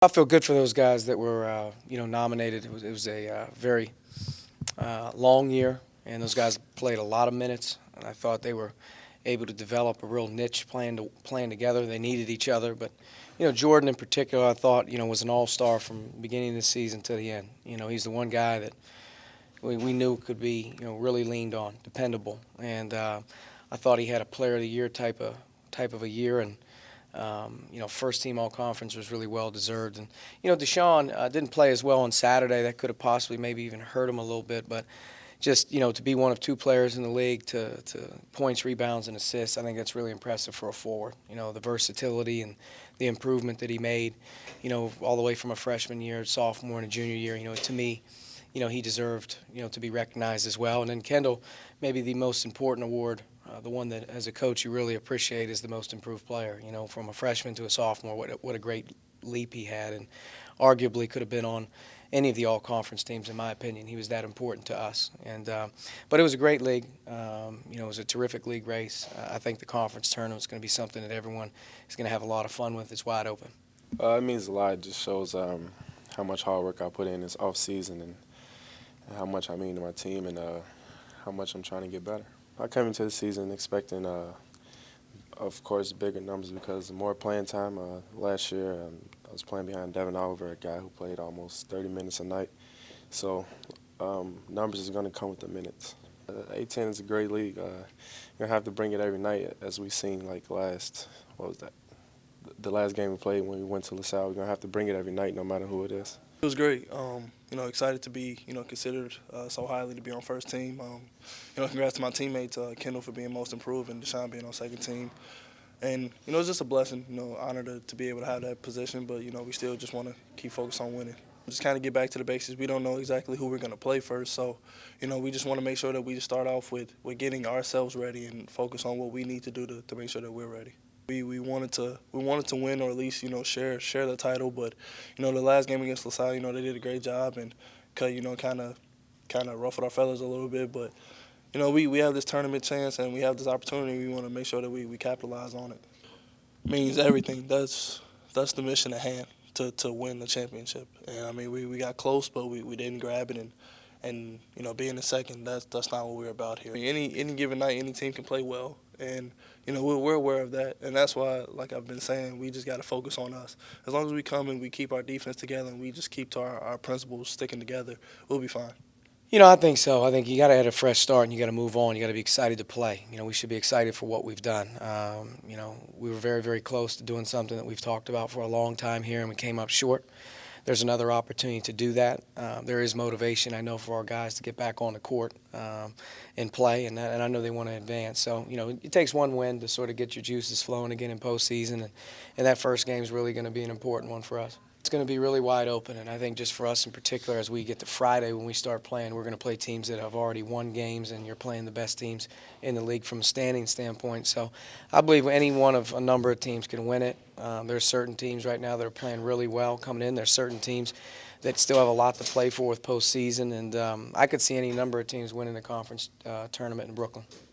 I feel good for those guys that were, nominated. It was a very long year, and those guys played a lot of minutes. And I thought they were able to develop a real niche playing together. They needed each other, but Jordan in particular, I thought was an all-star from the beginning of the season to the end. He's the one guy that we knew could be really leaned on, dependable, and I thought he had a Player of the Year type of a year, and first team all conference was really well deserved. And Deshaun didn't play as well on Saturday. That could have possibly maybe even hurt him a little bit. But just to be one of two players in the league to points, rebounds, and assists, I think that's really impressive for a forward. The versatility and the improvement that he made. All the way from a freshman year, sophomore, and a junior year. To me, he deserved to be recognized as well. And then Kendall, maybe the most important award. The one that, as a coach, you really appreciate is the most improved player. From a freshman to a sophomore, what a great leap he had, and arguably could have been on any of the all-conference teams, in my opinion. He was that important to us. But it was a great league. It was a terrific league race. I think the conference tournament is going to be something that everyone is going to have a lot of fun with. It's wide open. It means a lot. It just shows how much hard work I put in this off season and how much I mean to my team and how much I'm trying to get better. I came into the season expecting, of course, bigger numbers because more playing time. Last year, I was playing behind Devin Oliver, a guy who played almost 30 minutes a night. So numbers is going to come with the minutes. A-10 is a great league. You're going to have to bring it every night, as we've seen like the last game we played when we went to LaSalle. We're going to have to bring it every night, no matter who it is. It was great. Excited to be, considered so highly to be on first team. Congrats to my teammates, Kendall for being most improved and Deshaun being on second team. And, it's just a blessing, honor to be able to have that position. But, we still just want to keep focused on winning. Just kind of get back to the basics. We don't know exactly who we're going to play first. So, we just want to make sure that we just start off with getting ourselves ready and focus on what we need to do to make sure that we're ready. We wanted to win, or at least share the title. But the last game against LaSalle, they did a great job and kind of ruffled our feathers a little bit. But we have this tournament chance and we have this opportunity. We want to make sure that we capitalize on it. It means everything. That's the mission at hand, to win the championship. And we got close, but we didn't grab it. And being the second, that's not what we're about here. Any given night, any team can play well, and we're aware of that, and that's why, like I've been saying, we just got to focus on us. As long as we come and we keep our defense together and we just keep to our principles sticking together, we'll be fine. I think so. I think you got to have a fresh start and you got to move on. You got to be excited to play. We should be excited for what we've done. We were very, very close to doing something that we've talked about for a long time here, and we came up short. There's another opportunity to do that. There is motivation, I know, for our guys to get back on the court and play, and I know they want to advance. So, it takes one win to sort of get your juices flowing again in postseason, and that first game is really going to be an important one for us. It's going to be really wide open, and I think just for us in particular, as we get to Friday when we start playing, we're going to play teams that have already won games, and you're playing the best teams in the league from a standing standpoint. So I believe any one of a number of teams can win it. There's certain teams right now that are playing really well coming in. There's certain teams that still have a lot to play for with postseason, and I could see any number of teams winning the conference tournament in Brooklyn.